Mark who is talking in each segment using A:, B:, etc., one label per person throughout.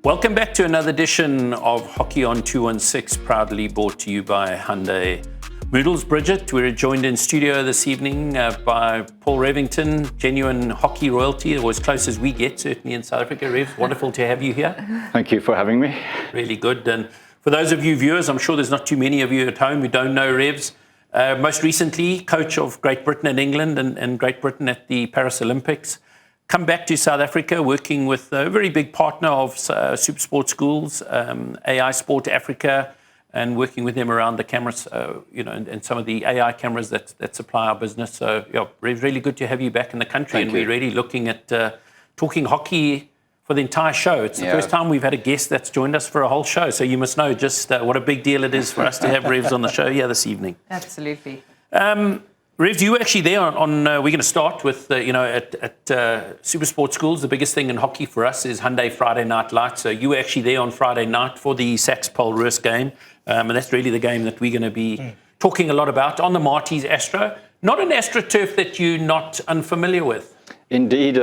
A: Welcome back to another edition of Hockey on 216, proudly brought to you by Hyundai Moodles. Bridget, we're joined in studio this evening by Paul Revington, genuine hockey royalty, or as close as we get, certainly in South Africa. Rev, wonderful to have you here.
B: Thank you for having me.
A: Really good. And for those of you viewers, I'm sure there's not too many of you at home who don't know Revs. Most recently, coach of Great Britain and England and Great Britain at the Paris Olympics. Come back to South Africa, working with a very big partner of SuperSport schools, AI Sport Africa, and working with them around the cameras, and some of the AI cameras that supply our business. So, yeah, really good to have you back in the country.
B: Thank
A: We're
B: you.
A: really looking at talking hockey for the entire show. It's the first time we've had a guest that's joined us for a whole show. So you must know just what a big deal it is for us to have Revs on the show here this evening.
C: Absolutely.
A: Revs, you were actually there on we're going to start with, at SuperSport schools. The biggest thing in hockey for us is Hyundai Friday Night Lights. So you were actually there on Friday night for the SACS Paul game. And that's really the game that we're going to be talking a lot about on the Marty's Astro. Not an AstroTurf that you're not unfamiliar with.
B: Indeed,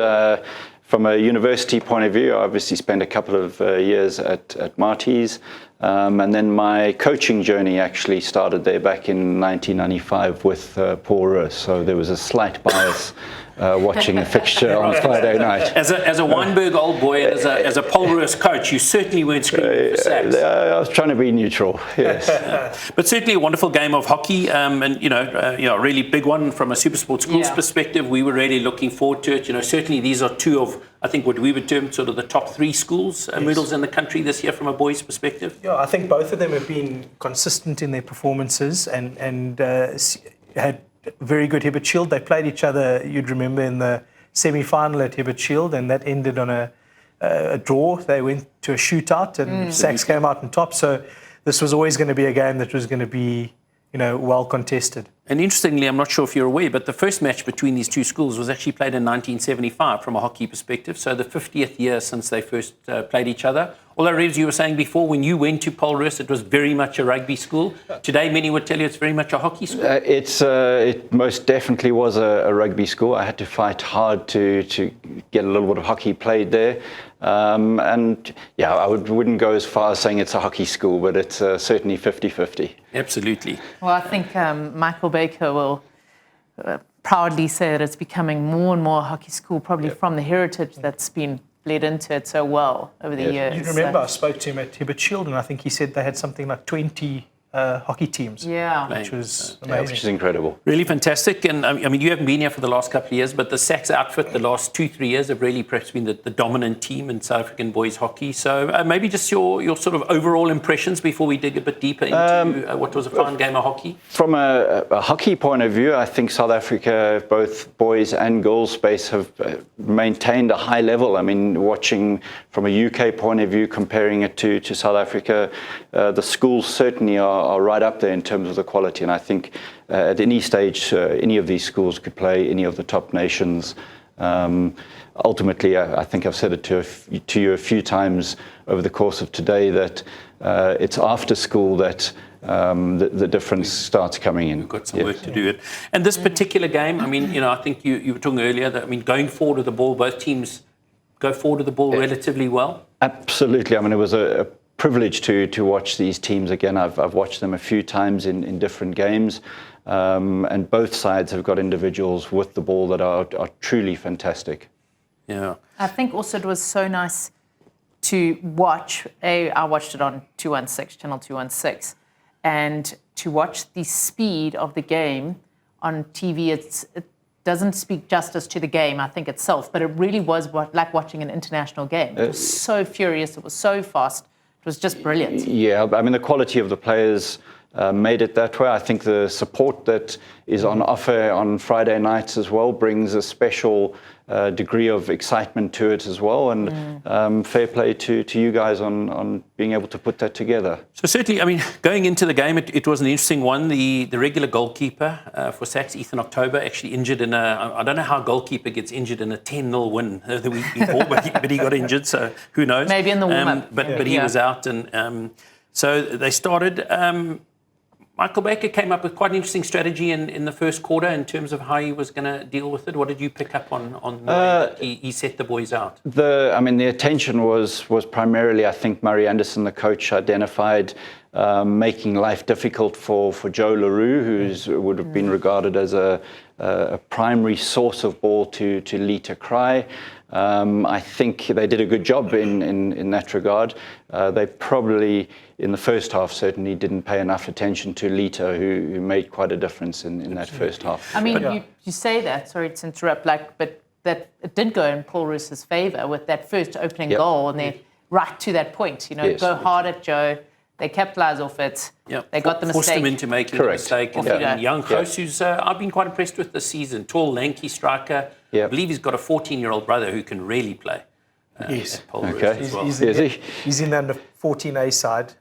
B: from a university point of view, I obviously spent a couple of years at Marty's. And then my coaching journey actually started there back in 1995 with Paul Roos. So there was a slight bias watching a fixture on Friday night.
A: As a Weinberg old boy, and as a Paul Roos coach, you certainly weren't screaming for SACS.
B: I was trying to be neutral, yes.
A: But certainly a wonderful game of hockey, and a really big one from a SuperSport schools perspective. We were really looking forward to it. Certainly these are two of, I think, what we would term sort of the top three schools, Moodles in the country this year from a boys' perspective.
D: Yeah, I think both of them have been consistent in their performances and had very good Hibbert Shield. They played each other, you'd remember, in the semi-final at Hibbert Shield, and that ended on a draw. They went to a shootout, and SACS came out on top. So this was always going to be a game that was going to be, well contested.
A: And interestingly, I'm not sure if you're aware, but the first match between these two schools was actually played in 1975 from a hockey perspective. So the 50th year since they first played each other. Although, Revs, you were saying before, when you went to Paul Roos, it was very much a rugby school. Today, many would tell you it's very much a hockey school.
B: It most definitely was a rugby school. I had to fight hard to get a little bit of hockey played there. I wouldn't go as far as saying it's a hockey school, but it's certainly 50-50.
A: Absolutely.
C: Well, I think Michael Baker will proudly say that it's becoming more and more a hockey school, probably from the heritage that's been bled into it so well over the years.
D: You remember I spoke to him at Hibbert Shield, and I think he said they had something like 20 hockey teams.
C: Yeah.
D: Which was amazing.
B: Which is incredible.
A: Really fantastic. And I mean, you haven't been here for the last couple of years, but the SACS outfit the last 2-3 years have really perhaps been the dominant team in South African boys hockey. So maybe just your sort of overall impressions before we dig a bit deeper into what was a fine game of hockey.
B: From a hockey point of view, I think South Africa, both boys and girls space, have maintained a high level. I mean, watching from a UK point of view, comparing it to South Africa, the schools certainly are right up there in terms of the quality. And I think at any stage, any of these schools could play any of the top nations. Ultimately, I think I've said it to you a few times over the course of today that it's after school that the difference starts coming in.
A: We've got some work to do it. And this particular game, I mean, I think you were talking earlier that, going forward with the ball, both teams go forward with the ball relatively well.
B: Absolutely. I mean, it was a privilege to watch these teams again. I've watched them a few times in different games, and both sides have got individuals with the ball that are truly fantastic.
A: Yeah,
C: I think also it was so nice to watch. I watched it on 216, channel 216, and to watch the speed of the game on TV. It doesn't speak justice to the game, I think, itself, but it really was like watching an international game. It was so furious. It was so fast. It was just brilliant.
B: Yeah, I mean, the quality of the players made it that way. I think the support that is on offer on Friday nights as well brings a special degree of excitement to it as well. And fair play to you guys on being able to put that together.
A: So certainly, I mean, going into the game, it was an interesting one. The regular goalkeeper for SACS, Ethan October, actually injured in I don't know how a goalkeeper gets injured in a 10-0 win the week before, but he got injured, so who knows?
C: Maybe in the warm-up.
A: But he was out, and so they started. Michael Baker came up with quite an interesting strategy in the first quarter in terms of how he was going to deal with it. What did you pick up on the way that he set the boys out?
B: The attention was primarily, I think, Murray Anderson, the coach, identified making life difficult for Joe LaRue, who would have been regarded as a primary source of ball to Lita Cry. I think they did a good job in that regard. They probably, in the first half, certainly didn't pay enough attention to Lita, who made quite a difference in that first half.
C: I mean, you say that, sorry to interrupt, but that it did go in Paul Roos's favour with that first opening goal, and they're right to that point. Go hard at Joe. They capitalised off it.
A: Yep.
C: They got the mistake.
A: Forced him into making a mistake. And young Kroos, who's I've been quite impressed with this season. Tall, lanky striker. I believe he's got a 14-year-old brother who can really play.
D: Yes.
B: Okay.
A: As well.
D: He's in the under 14A side.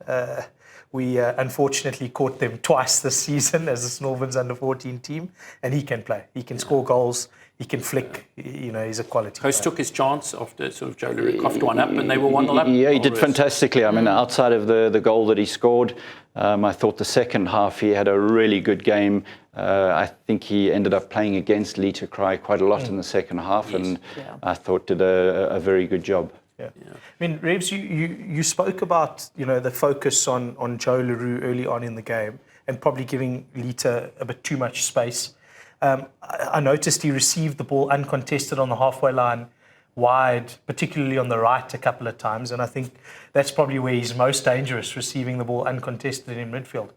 D: We unfortunately caught them twice this season as the Snorvens under 14 team, and he can play. He can score goals. He can flick. He's a quality player.
A: Kroos took his chance after sort of Joe LaRue coughed one up, and they were 1-0 up.
B: Yeah, he did fantastically. I mean, outside of the goal that he scored, I thought the second half he had a really good game. I think he ended up playing against Lita Cry quite a lot in the second half, and I thought did a very good job.
D: Yeah. I mean, Rebs, you spoke about the focus on Joe LaRue early on in the game and probably giving Lita a bit too much space. I noticed he received the ball uncontested on the halfway line wide, particularly on the right a couple of times, and I think that's probably where he's most dangerous, receiving the ball uncontested in midfield.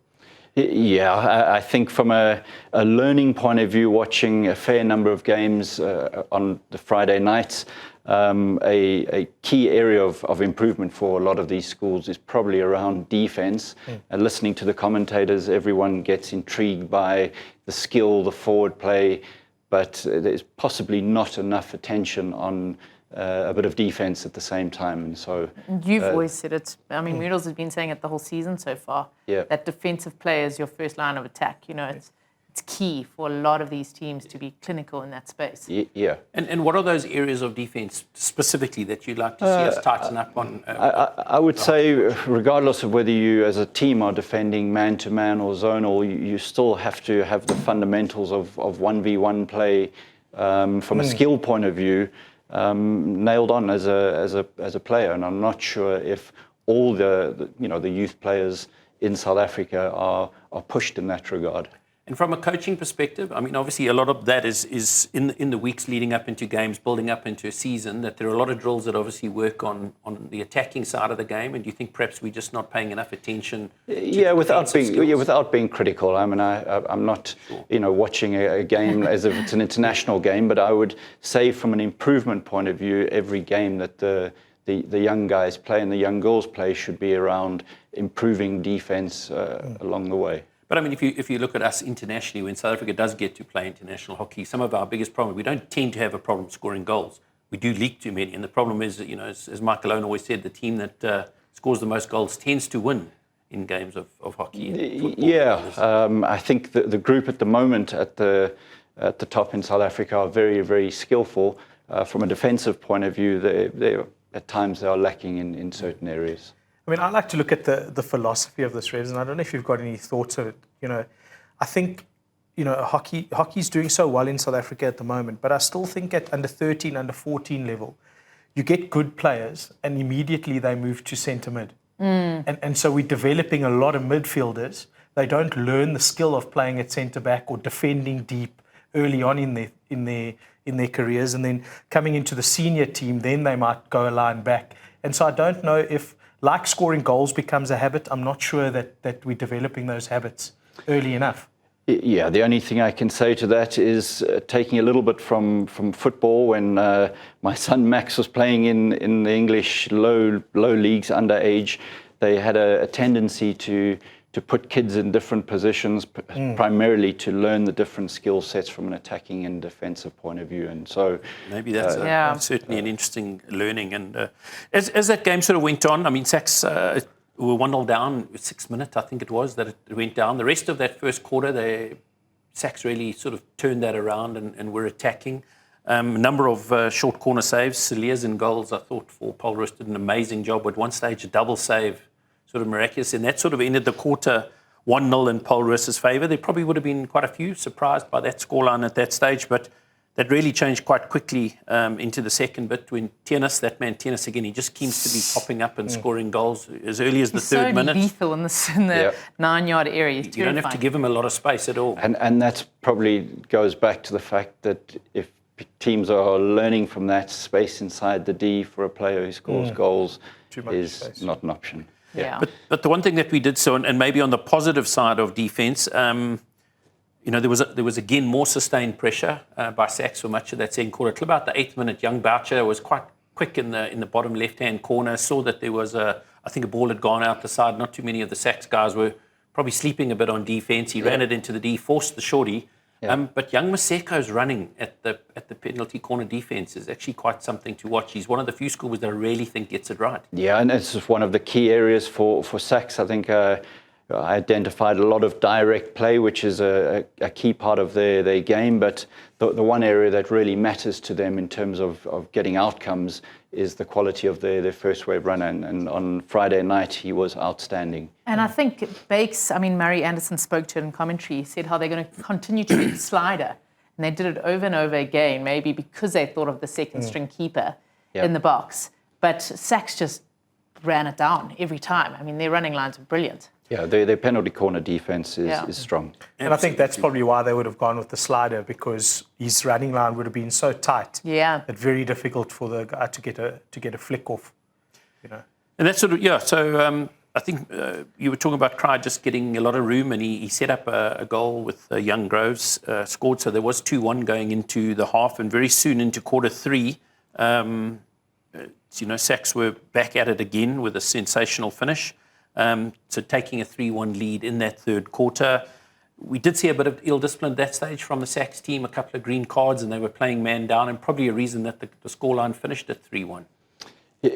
B: Yeah, I think from a learning point of view, watching a fair number of games on the Friday nights, a key area of improvement for a lot of these schools is probably around defense. And listening to the commentators, everyone gets intrigued by the skill, the forward play, but there's possibly not enough attention on a bit of defense at the same time. And so
C: you've always said it. I mean, Noodles has been saying it the whole season so far. That defensive play is your first line of attack. It's key for a lot of these teams to be clinical in that space.
B: Yeah.
A: And what are those areas of defence specifically that you'd like to see us tighten up on?
B: I would say, regardless of whether you as a team are defending man-to-man or zonal, you still have to have the fundamentals of 1v1 play from a skill point of view nailed on as a player. And I'm not sure if all the youth players in South Africa are pushed in that regard.
A: And from a coaching perspective, I mean, obviously a lot of that is in the weeks leading up into games, building up into a season, that there are a lot of drills that obviously work on the attacking side of the game. And do you think perhaps we're just not paying enough attention to
B: without being critical. I mean, I'm not, watching a game as if it's an international game, but I would say from an improvement point of view, every game that the young guys play and the young girls play should be around improving defense along the way.
A: But I mean, if you look at us internationally, when South Africa does get to play international hockey, some of our biggest problems, we don't tend to have a problem scoring goals. We do leak too many. And the problem is that, as Michael Owen always said, the team that scores the most goals tends to win in games of hockey.
B: I think the group at the moment at the top in South Africa are very, very skillful. From a defensive point of view, at times they are lacking in certain areas.
D: I mean, I like to look at the philosophy of this, Revs, and I don't know if you've got any thoughts of it. I think, hockey's doing so well in South Africa at the moment, but I still think at under 13, under 14 level, you get good players and immediately they move to centre mid. And so we're developing a lot of midfielders. They don't learn the skill of playing at centre back or defending deep early on in their careers, and then coming into the senior team, then they might go a line back. And so I don't know if, like scoring goals becomes a habit, I'm not sure that we're developing those habits early enough.
B: Yeah, the only thing I can say to that is taking a little bit from football. When my son Max was playing in the English low leagues underage, they had a tendency to put kids in different positions, primarily to learn the different skill sets from an attacking and defensive point of view. And so
A: maybe that's certainly an interesting learning. And as that game sort of went on, I mean, SACS were 1-0 down, 6 minutes, I think it was, that it went down. The rest of that first quarter, SACS really sort of turned that around and were attacking. A number of short corner saves, Celia's in goals, I thought, for Paul Roos did an amazing job. At one stage, a double save, sort of miraculous, and that sort of ended the quarter 1-0 in Paul Roos's favour. There probably would have been quite a few surprised by that scoreline at that stage, but that really changed quite quickly into the second bit when Tiennis, that man Tiennis again, he just seems to be popping up and scoring goals as early as the third minute.
C: He's so lethal in the 9-yard area.
A: You don't have to give him a lot of space at all.
B: And that probably goes back to the fact that if teams are learning from that, space inside the D for a player who scores goals is space. Not an option.
C: Yeah.
A: But the one thing that we did so, and maybe on the positive side of defence, there was again more sustained pressure by SACS for much of that second quarter. Till about the 8th minute, young Boucher was quite quick in the bottom left-hand corner. Saw that there was I think a ball had gone out the side. Not too many of the SACS guys were probably sleeping a bit on defence. He ran it into the D, forced the shorty. But young Maseko's running at the penalty corner defence is actually quite something to watch. He's one of the few schoolboys that I really think gets it right.
B: Yeah, and it's one of the key areas for SACS. I think I identified a lot of direct play, which is a key part of their game. But the one area that really matters to them in terms of getting outcomes is the quality of their first wave runner. And on Friday night, he was outstanding.
C: And I think Murray Anderson spoke to it in commentary. He said how they're going to continue to do the slider. And they did it over and over again, maybe because they thought of the second string keeper in the box. But SACS just ran it down every time. I mean, their running lines are brilliant.
B: Yeah, their penalty corner defence is strong.
D: And I think that's probably why they would have gone with the slider, because his running line would have been so tight.
C: Yeah.
D: That very difficult for the guy to get a flick off.
A: And that's sort of, so I think you were talking about Cry just getting a lot of room, and he set up a goal with Young Groves, scored. So there was 2-1 going into the half, and very soon into quarter 3, SACS were back at it again with a sensational finish. So taking a 3-1 lead in that third quarter. We did see a bit of ill discipline at that stage from the SACS team, a couple of green cards, and they were playing man down, and probably a reason that the scoreline finished at 3-1.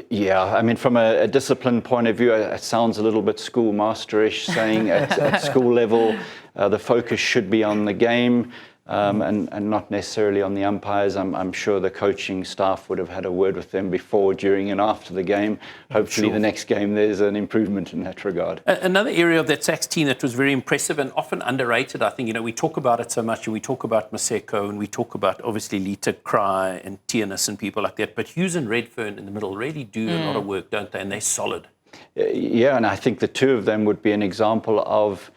B: Yeah, I mean, from a discipline point of view, it sounds a little bit schoolmasterish, saying at school level the focus should be on the game and not necessarily on the umpires. I'm sure the coaching staff would have had a word with them before, during and after the game. Hopefully the next game there's an improvement in that regard. Another
A: area of that SACS team that was very impressive and often underrated, I think, we talk about it so much, and we talk about Maseko, and we talk about obviously Lita Cry and Tiennis and people like that, but Hughes and Redfern in the middle really do a lot of work, don't they? And they're solid.
B: Yeah, and I think the two of them would be an example of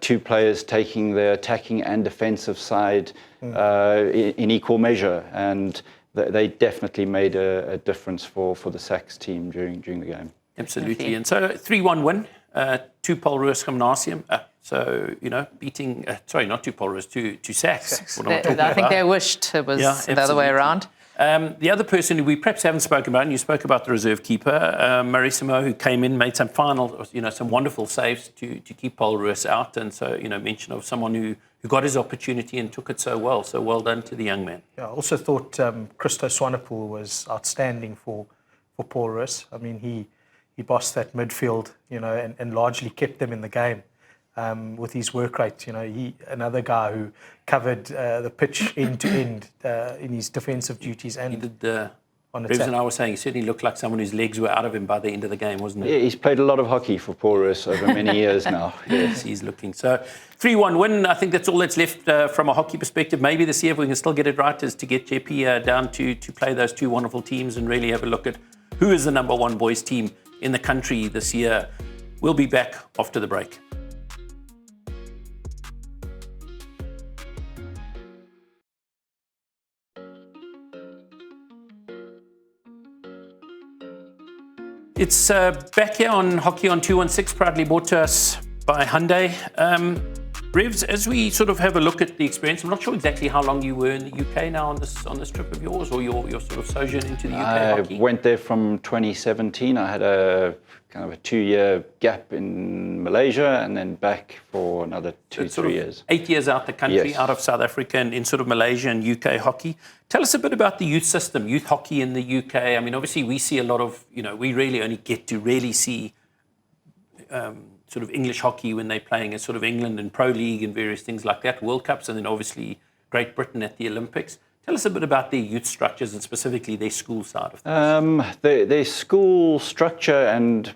B: two players taking the attacking and defensive side in equal measure, and they definitely made a difference for the SACS team during the game.
A: Absolutely. And so 3-1 win to Paul Roos Gymnasium. So, beating, not to Paul Roos, to SACS.
C: I think they wished it was the other way around.
A: The other person who we perhaps haven't spoken about, and you spoke about the reserve keeper, Marissimo, who came in, made some some wonderful saves to keep Paul Roos out. And so, mention of someone who got his opportunity and took it so well. So well done to the young man.
D: Yeah, I also thought Christo Swanepoel was outstanding for Paul Roos. I mean, he bossed that midfield, and largely kept them in the game. With his work rate, another guy who covered the pitch end to end in his defensive duties and
A: he did.
D: On
A: Revs
D: attack.
A: and I were saying he certainly looked like someone whose legs were out of him by the end of the game, wasn't he?
B: Yeah, he's played a lot of hockey for Paul Roos over many years now.
A: Yes, he's looking. So 3-1 win. I think that's all that's left from a hockey perspective. Maybe this year, if we can still get it right, is to get JP down to play those two wonderful teams and really have a look at who is the number one boys team in the country this year. We'll be back after the break. It's back here on Hockey on 216, proudly brought to us by Hyundai. Revs, as we sort of have a look at the experience, I'm not sure exactly how long you were in the UK now on this trip of yours, or your sort of sojourn into the UK hockey.
B: I went there from 2017. I had a kind of a 2-year gap in Malaysia, and then back for another 2-3 years.
A: 8 years out the country,
B: Yes.
A: out of South Africa, and in sort of Malaysia and UK hockey. Tell us a bit about the youth system, youth hockey in the UK. I mean, obviously we see a lot of, we really only get to really see sort of English hockey when they're playing in sort of England and Pro League and various things like that, World Cups, and then obviously Great Britain at the Olympics. Tell us a bit about their youth structures and specifically their school side of things.
B: Their school structure and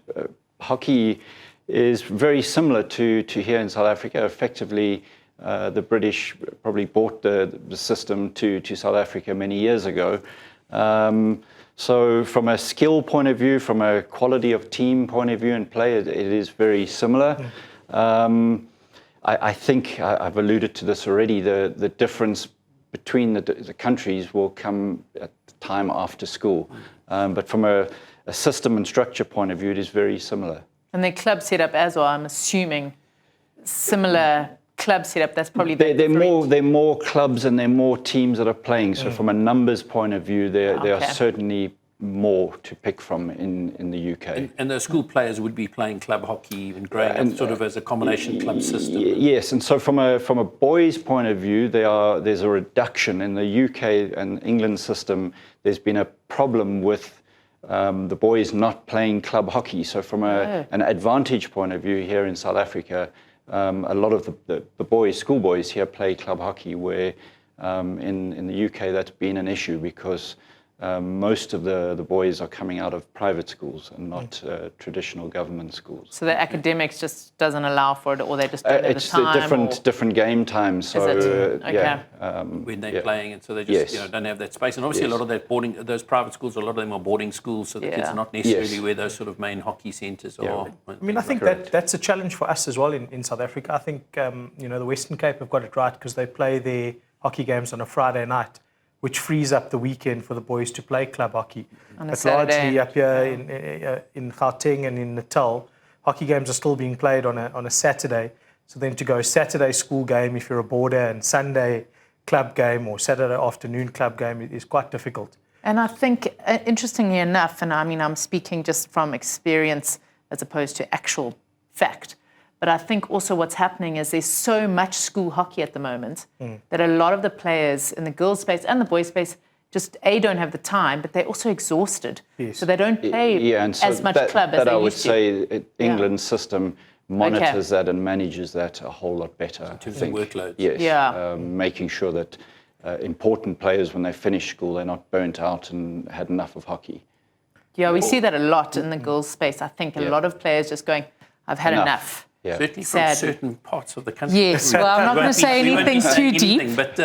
B: hockey is very similar to here in South Africa. Effectively, the British probably brought the system to South Africa many years ago. So from a skill point of view, from a quality of team point of view and play, it is very similar. I think I've alluded to this already. The difference between the countries will come at the time after school. But from a system and structure point of view, it is very similar.
C: And their club setup as well, I'm assuming similar club setup. That's probably
B: they're more clubs and they're more teams that are playing. So from a numbers point of view, there are certainly more to pick from in the UK.
A: And the school players would be playing club hockey and growing up sort of as a combination club system.
B: Yes, and so from a boys' point of view, there's a reduction in the UK and England system. There's been a problem with the boys not playing club hockey. So from an advantage point of view here in South Africa, a lot of the boys, schoolboys here play club hockey, where in the UK that's been an issue because most of the boys are coming out of private schools and not traditional government schools.
C: So the academics just doesn't allow for it, or they just don't have the time?
B: It's different game times. So
A: when they're playing, and so they just don't have that space. And obviously, a lot of those private schools, a lot of them are boarding schools, so the kids are not necessarily where those sort of main hockey centres are.
D: I mean, I think that's a challenge for us as well in South Africa. I think the Western Cape have got it right because they play their hockey games on a Friday night, which frees up the weekend for the boys to play club hockey. But largely up here in Gauteng and in Natal, hockey games are still being played on a Saturday. So then to go Saturday school game if you're a boarder and Sunday club game or Saturday afternoon club game is quite difficult.
C: And I think, interestingly enough, and I mean, I'm speaking just from experience as opposed to actual fact, but I think also what's happening is there's so much school hockey at the moment that a lot of the players in the girls' space and the boys' space just, don't have the time, but they're also exhausted.
B: Yes.
C: So they don't play
B: and so
C: as much club as they used to.
B: That I would say England's system monitors that and manages that a whole lot better.
A: In terms of workload.
B: Yes, making sure that important players, when they finish school, they're not burnt out and had enough of hockey.
C: Yeah, we see that a lot in the girls' space. I think a lot of players just going, I've had enough.
B: Yeah.
A: Certainly from certain parts of the country.
C: Yes, well, I'm not going to say anything too deep.
A: But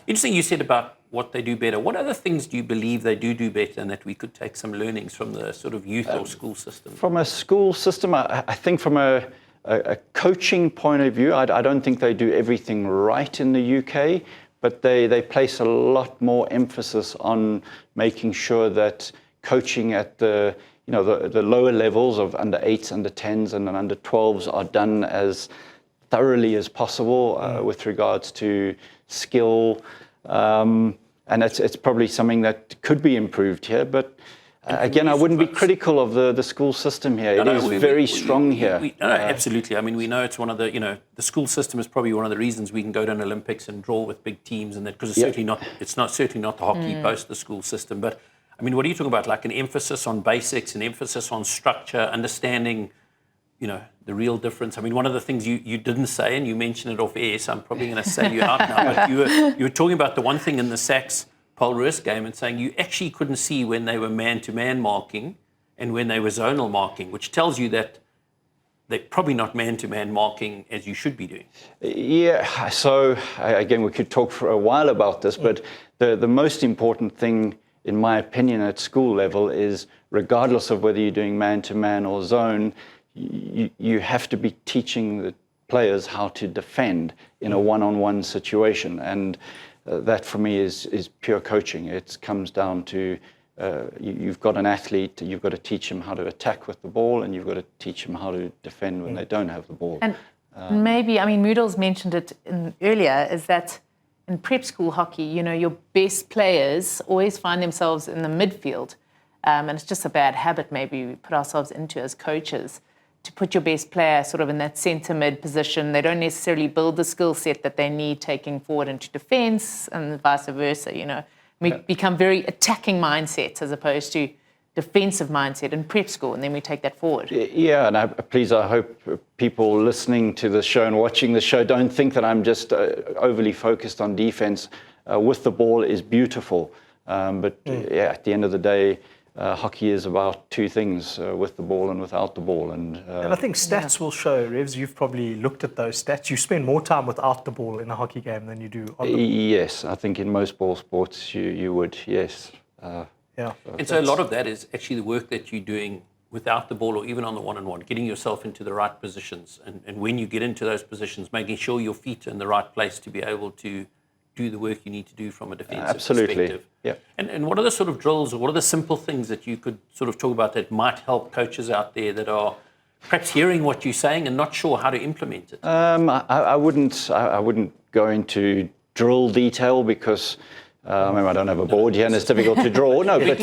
A: interesting you said about what they do better. What other things do you believe they do better and that we could take some learnings from the sort of youth or school system?
B: From a school system, I think from a coaching point of view, I don't think they do everything right in the UK, but they place a lot more emphasis on making sure that coaching at the lower levels of under 8s, under 10s, and under 12s are done as thoroughly as possible with regards to skill. And it's probably something that could be improved here. But again, I wouldn't be critical of the school system here. It is very strong here.
A: Absolutely. I mean, we know it's one of the, the school system is probably one of the reasons we can go to an Olympics and draw with big teams and that, because it's certainly not the hockey post the school system. But I mean, what are you talking about? Like an emphasis on basics, an emphasis on structure, understanding, the real difference. I mean, one of the things you didn't say, and you mentioned it off air, so I'm probably going to sell you out now, but you were talking about the one thing in the SACS Paul game and saying you actually couldn't see when they were man-to-man marking and when they were zonal marking, which tells you that they're probably not man-to-man marking as you should be doing.
B: Yeah, so again, we could talk for a while about this, but the most important thing, in my opinion, at school level is, regardless of whether you're doing man-to-man or zone, you have to be teaching the players how to defend in a one-on-one situation. And that, for me, is pure coaching. It comes down to you've got an athlete, you've got to teach them how to attack with the ball, and you've got to teach them how to defend when they don't have the ball.
C: And maybe, I mean, Moodles mentioned it earlier, is that in prep school hockey, your best players always find themselves in the midfield. And it's just a bad habit maybe we put ourselves into as coaches, to put your best player sort of in that centre mid position. They don't necessarily build the skill set that they need taking forward into defence and vice versa, We become very attacking mindsets as opposed to defensive mindset in prep school, and then we take that forward.
B: Yeah, and I hope people listening to the show and watching the show don't think that I'm just overly focused on defense. With the ball is beautiful, but at the end of the day, hockey is about two things, with the ball and without the ball. And
D: I think stats will show, Revs, you've probably looked at those stats. You spend more time without the ball in a hockey game than you do on the ball.
B: yes, I think in most ball sports you would, yes.
D: Yeah.
A: And so a lot of that is actually the work that you're doing without the ball or even on the one-on-one, getting yourself into the right positions. And when you get into those positions, making sure your feet are in the right place to be able to do the work you need to do from a defensive perspective.
B: Yeah.
A: And what are the sort of drills or what are the simple things that you could sort of talk about that might help coaches out there that are perhaps hearing what you're saying and not sure how to implement it?
B: I wouldn't go into drill detail because I don't have a board here and it's difficult to draw. No, but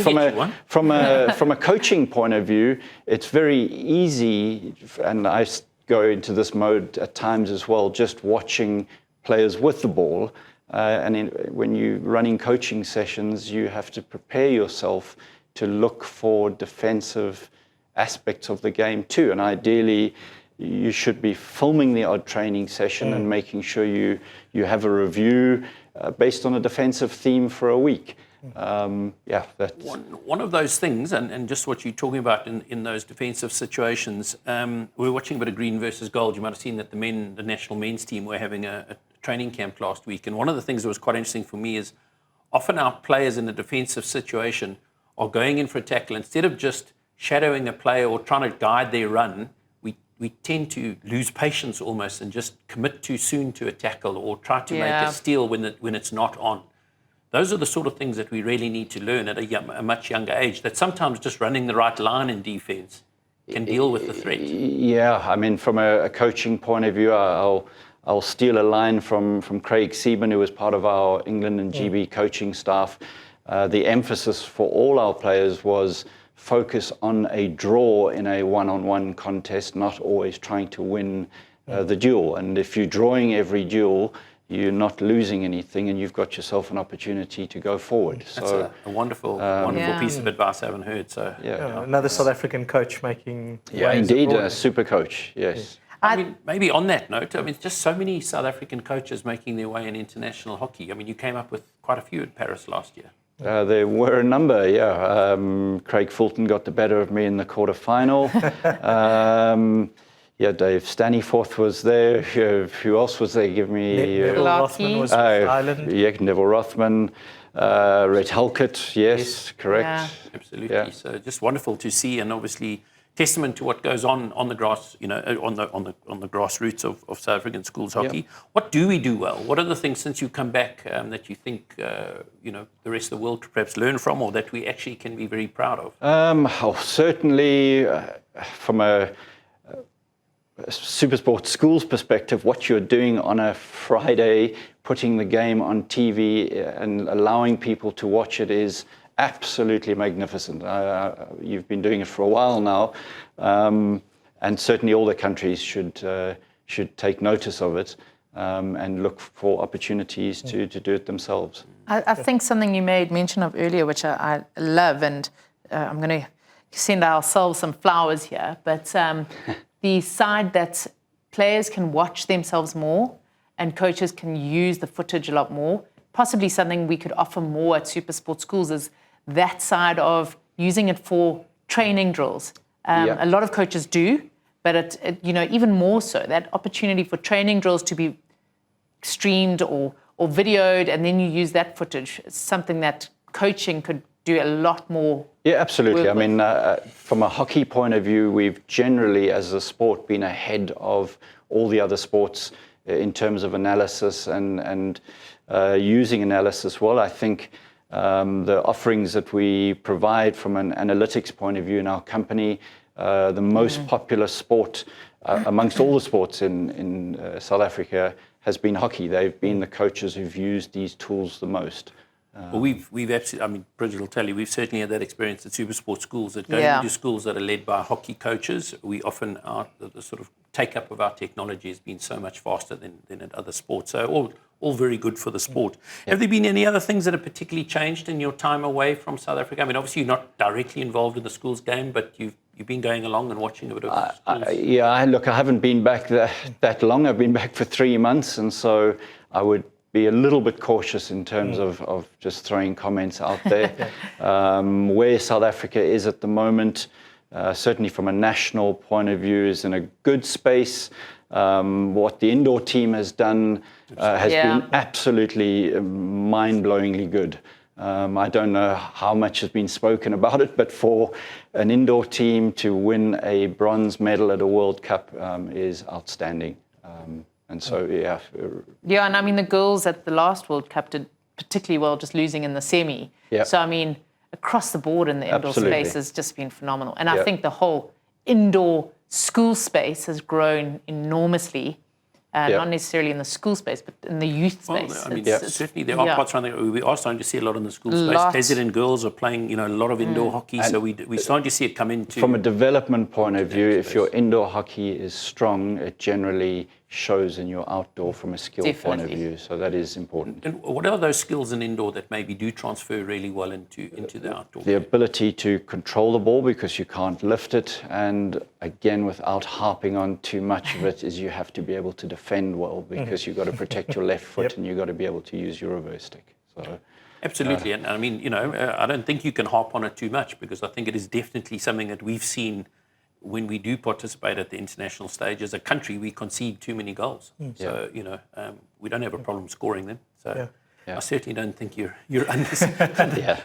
B: from a coaching point of view, it's very easy, and I go into this mode at times as well, just watching players with the ball. When you're running coaching sessions, you have to prepare yourself to look for defensive aspects of the game too. And ideally, you should be filming the odd training session and making sure you have a review based on a defensive theme for a week. That's
A: one of those things, and just what you're talking about in those defensive situations. We were watching a bit of green versus gold. You might have seen that the national men's team were having a training camp last week. And one of the things that was quite interesting for me is often our players in a defensive situation are going in for a tackle. Instead of just shadowing a player or trying to guide their run, we tend to lose patience almost and just commit too soon to a tackle or try to make a steal when it's not on. Those are the sort of things that we really need to learn at a much younger age, that sometimes just running the right line in defense can deal with the threat.
B: Yeah, I mean, from a coaching point of view, I'll steal a line from Craig Seaman, who was part of our England and GB coaching staff. The emphasis for all our players was focus on a draw in a one-on-one contest, not always trying to win the duel. And if you're drawing every duel, you're not losing anything, and you've got yourself an opportunity to go forward.
A: That's a wonderful piece of advice I haven't heard. So
D: another South African coach making
B: indeed, a super coach. Yes.
A: I mean, maybe on that note, I mean, just so many South African coaches making their way in international hockey. I mean, you came up with quite a few at Paris last year.
B: There were a number, Craig Fulton got the better of me in the quarterfinal. Dave Staniforth was there. Who else was there? Give me...
D: Neville Rothman was with Ireland.
B: Yeah, Neville Rothman. Red Halkett, yes, correct.
A: Yeah. Absolutely. Yeah. So just wonderful to see, and obviously testament to what goes on the grass, on the grassroots of South African schools hockey. Yeah. What do we do well? What are the things since you come back that you think the rest of the world could perhaps learn from, or that we actually can be very proud of?
B: Certainly, from a SuperSport schools perspective, what you're doing on a Friday, putting the game on TV and allowing people to watch it is absolutely magnificent. You've been doing it for a while now, and certainly all the countries should take notice of it and look for opportunities to do it themselves.
C: I think something you made mention of earlier, which I love, and I'm going to send ourselves some flowers here, but the side that players can watch themselves more and coaches can use the footage a lot more, possibly something we could offer more at SuperSport schools is that side of using it for training drills. A lot of coaches do, but even more so, that opportunity for training drills to be streamed or videoed, and then you use that footage. It's something that coaching could do a lot more.
B: Yeah, absolutely. I mean, from a hockey point of view, we've generally, as a sport, been ahead of all the other sports in terms of analysis and using analysis well. I think the offerings that we provide from an analytics point of view in our company, the most popular sport amongst all the sports in South Africa has been hockey. They've been the coaches who've used these tools the most.
A: Well, we've absolutely, I mean, Bridget will tell you, we've certainly had that experience at SuperSport schools, that going into schools that are led by hockey coaches, we often are, the sort of take-up of our technology has been so much faster than at other sports. So all very good for the sport. Yeah. Have there been any other things that have particularly changed in your time away from South Africa? I mean, obviously you're not directly involved in the schools game, but you've been going along and watching a bit of schools.
B: Look, I haven't been back that long. I've been back for 3 months, and so I would be a little bit cautious in terms of just throwing comments out there. Where South Africa is at the moment, certainly from a national point of view, is in a good space. What the indoor team has done has been absolutely mind-blowingly good. I don't know how much has been spoken about it, but for an indoor team to win a bronze medal at a World Cup is outstanding. And so,
C: Yeah, and I mean, the girls at the last World Cup did particularly well, just losing in the semi.
B: Yeah.
C: So, I mean, across the board in the indoor space has just been phenomenal. And I think the whole indoor school space has grown enormously. Not necessarily in the school space, but in the youth space.
A: Well, I mean, certainly there are parts around there. We are starting to see a lot in the school space. President girls are playing, a lot of indoor hockey. So we're starting to see it come into...
B: From a development point of view, if your indoor hockey is strong, it generally shows in your outdoor from a skill point of view. So that is important.
A: And what are those skills in indoor that maybe do transfer really well into the outdoor?
B: The ability to control the ball because you can't lift it. And again, without harping on too much of it, is you have to be able to defend well because you've got to protect your left foot and you've got to be able to use your reverse stick. So,
A: absolutely. And I mean, I don't think you can harp on it too much because I think it is definitely something that we've seen when we do participate at the international stage. As a country, we concede too many goals. So, we don't have a problem scoring them. So I certainly don't think you're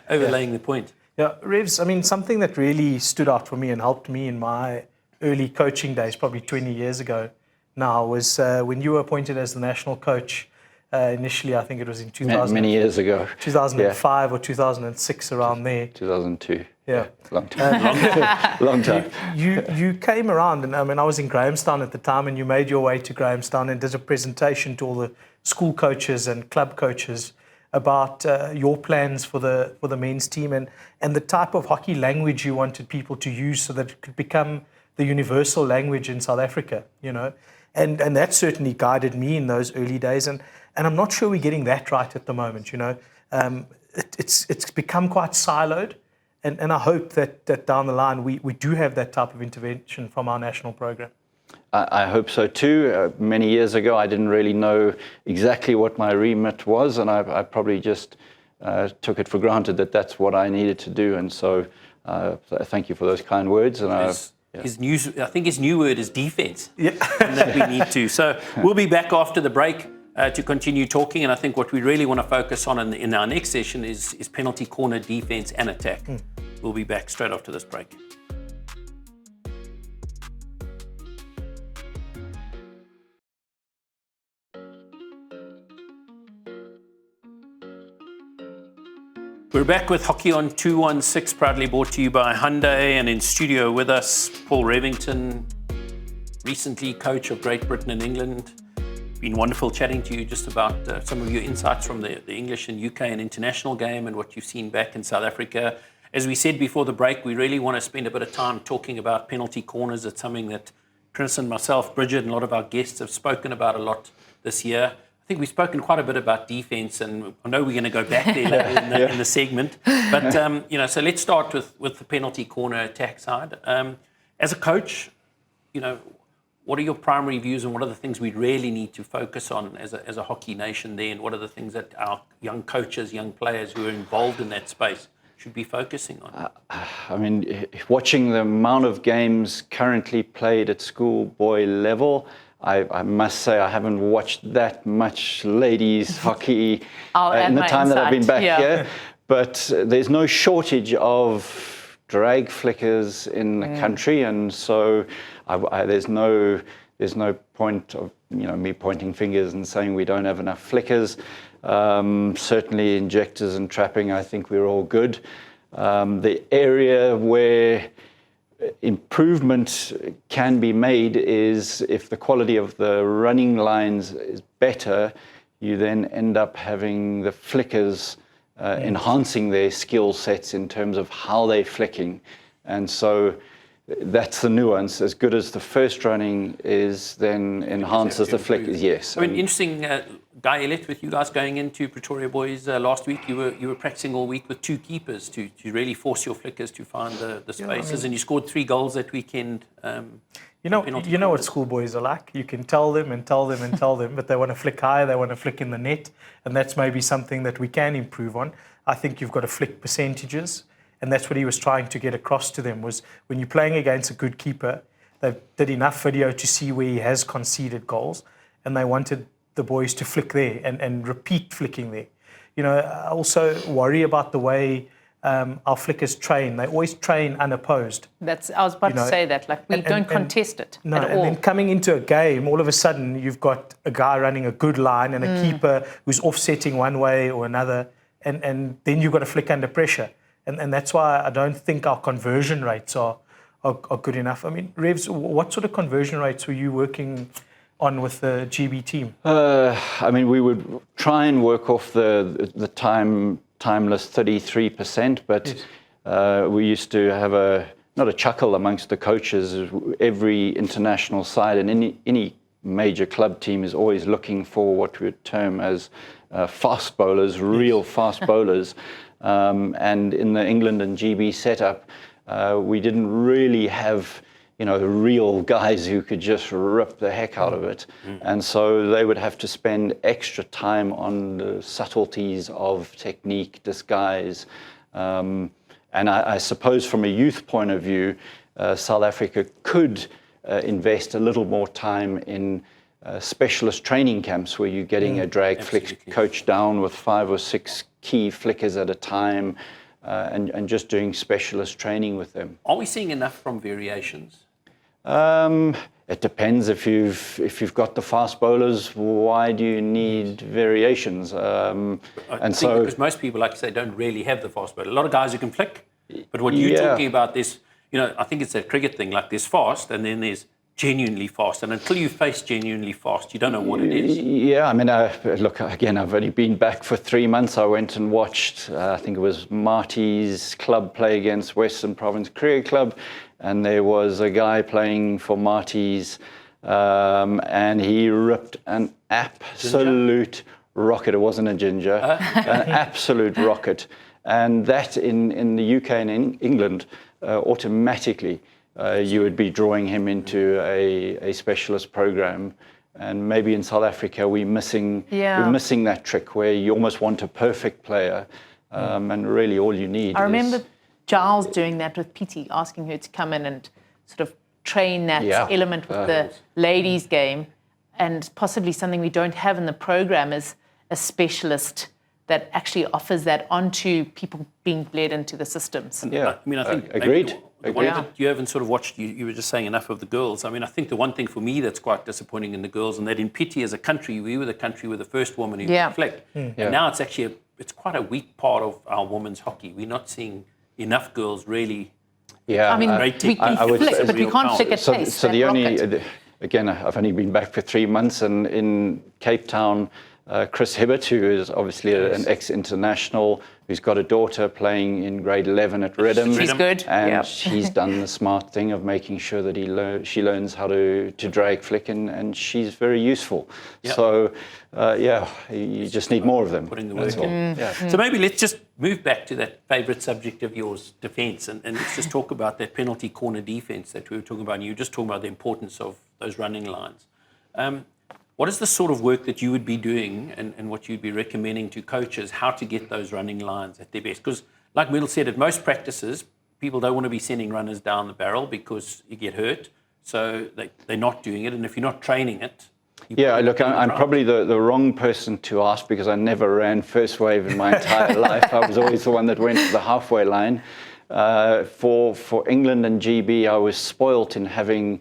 A: overlaying the point.
D: Yeah, Revs, I mean, something that really stood out for me and helped me in my early coaching days, probably 20 years ago now, was when you were appointed as the national coach. Initially, I think it was in 2000.
B: Many years ago.
D: 2005 or 2006, around there.
B: 2002.
D: Yeah.
B: Long time. Long time.
D: You came around, and I mean, I was in Grahamstown at the time, and you made your way to Grahamstown and did a presentation to all the school coaches and club coaches about your plans for the men's team and the type of hockey language you wanted people to use so that it could become the universal language in South Africa, And that certainly guided me in those early days. And I'm not sure we're getting that right at the moment, It's become quite siloed. And I hope that down the line we do have that type of intervention from our national program.
B: I hope so too. Many years ago, I didn't really know exactly what my remit was, and I probably just took it for granted that that's what I needed to do. And so thank you for those kind words. And I
A: think his new word is defense. And that we need to. So we'll be back after the break to continue talking. And I think what we really want to focus on in our next session is penalty corner defense and attack. We'll be back straight after this break. We're back with Hockey on 216, proudly brought to you by Hyundai, and in studio with us, Paul Revington, recently coach of Great Britain and England. Been wonderful chatting to you just about some of your insights from the English and UK and international game and what you've seen back in South Africa. As we said before the break, we really want to spend a bit of time talking about penalty corners. It's something that Chris and myself, Bridget, and a lot of our guests have spoken about a lot this year. I think we've spoken quite a bit about defense, and I know we're going to go back there later in the segment. But, so let's start with the penalty corner attack side. As a coach, what are your primary views and what are the things we really need to focus on as a hockey nation there, and what are the things that our young coaches, young players who are involved in that space should be focusing on?
B: I mean, watching the amount of games currently played at schoolboy level, I must say I haven't watched that much ladies hockey in the time that I've been back here. But there's no shortage of drag flickers in the country, and so there's no point of me pointing fingers and saying we don't have enough flickers. Certainly injectors and trapping, I think we're all good. The area where improvement can be made is if the quality of the running lines is better, you then end up having the flickers enhancing their skill sets in terms of how they're flicking. And so that's the nuance. As good as the first running is, then enhances the flickers. Yes.
A: I mean, interesting, Guy Elliott, with you guys going into Pretoria Boys last week, you were practicing all week with two keepers to really force your flickers to find the spaces, and you scored 3 goals that weekend.
D: You know what schoolboys are like. You can tell them and tell them and tell them, but they want to flick high, they want to flick in the net, and that's maybe something that we can improve on. I think you've got to flick percentages, and that's what he was trying to get across to them, was when you're playing against a good keeper, they did enough video to see where he has conceded goals, and they wanted the boys to flick there and repeat flicking there. I also worry about the way our flickers train. They always train unopposed.
C: I was about to say that. Like, we don't contest it at all.
D: And then coming into a game, all of a sudden, you've got a guy running a good line and a keeper who's offsetting one way or another, and then you've got to flick under pressure. And that's why I don't think our conversion rates are good enough. I mean, Revs, what sort of conversion rates were you working on with the GB team?
B: I mean, we would try and work off the timeless 33%, but yes. We used to have not a chuckle amongst the coaches. Every international side and any major club team is always looking for what we would term as fast bowlers, real fast bowlers. And in the England and GB setup, we didn't really have real guys who could just rip the heck out of it. And so they would have to spend extra time on the subtleties of technique, disguise. And I suppose from a youth point of view, South Africa could invest a little more time in specialist training camps where you're getting a drag flick coach down with 5 or 6 key flickers at a time, and just doing specialist training with them.
A: Are we seeing enough from variations?
B: It depends. If you've got the fast bowlers, why do you need variations?
A: Because most people, like you say, don't really have the fast bowler. A lot of guys who can flick, but what you're talking about is, I think it's that cricket thing. Like, there's fast, and then there's genuinely fast, and until you face genuinely fast, you don't know what it is.
B: Yeah, I mean, look, again, I've only been back for 3 months. I went and watched, I think it was Marty's club play against Western Province Cricket Club, and there was a guy playing for Marty's, and he ripped an absolute rocket. It wasn't a ginger, an absolute rocket. And that in the UK and in England, automatically, you would be drawing him into a specialist program. And maybe in South Africa, we're missing that trick where you almost want a perfect player, and really all you need.
C: I remember Giles doing that with Pity, asking her to come in and sort of train that element with the ladies' game, and possibly something we don't have in the program is a specialist that actually offers that onto people being bled into the systems.
B: Yeah,
A: I mean, I think
B: agreed.
A: The one that you haven't sort of watched, you were just saying enough of the girls. I mean, I think the one thing for me that's quite disappointing in the girls, and that in Pity as a country, we were the country with the first woman who could flick. And now it's actually it's quite a weak part of our women's hockey. We're not seeing enough girls really.
C: Yeah, I mean, we can flick, but we can't flick at pace.
B: So again, I've only been back for 3 months, and in Cape Town, Chris Hibbert, who is obviously an ex-international, who's got a daughter playing in grade 11 at Redham.
C: She's good.
B: And she's done the smart thing of making sure that she learns how to drag flick, and she's very useful. Yep. So, you just need more of them.
A: Putting the work in. So maybe let's just move back to that favourite subject of yours, defence, and let's just talk about that penalty corner defence that we were talking about. And you were just talking about the importance of those running lines. What is the sort of work that you would be doing and what you'd be recommending to coaches, how to get those running lines at their best? Because like Middle said, at most practices, people don't want to be sending runners down the barrel because you get hurt. So they're not doing it. And if you're not training it...
B: look, I'm probably the wrong person to ask because I never ran first wave in my entire life. I was always the one that went to the halfway line. For England and GB, I was spoilt in having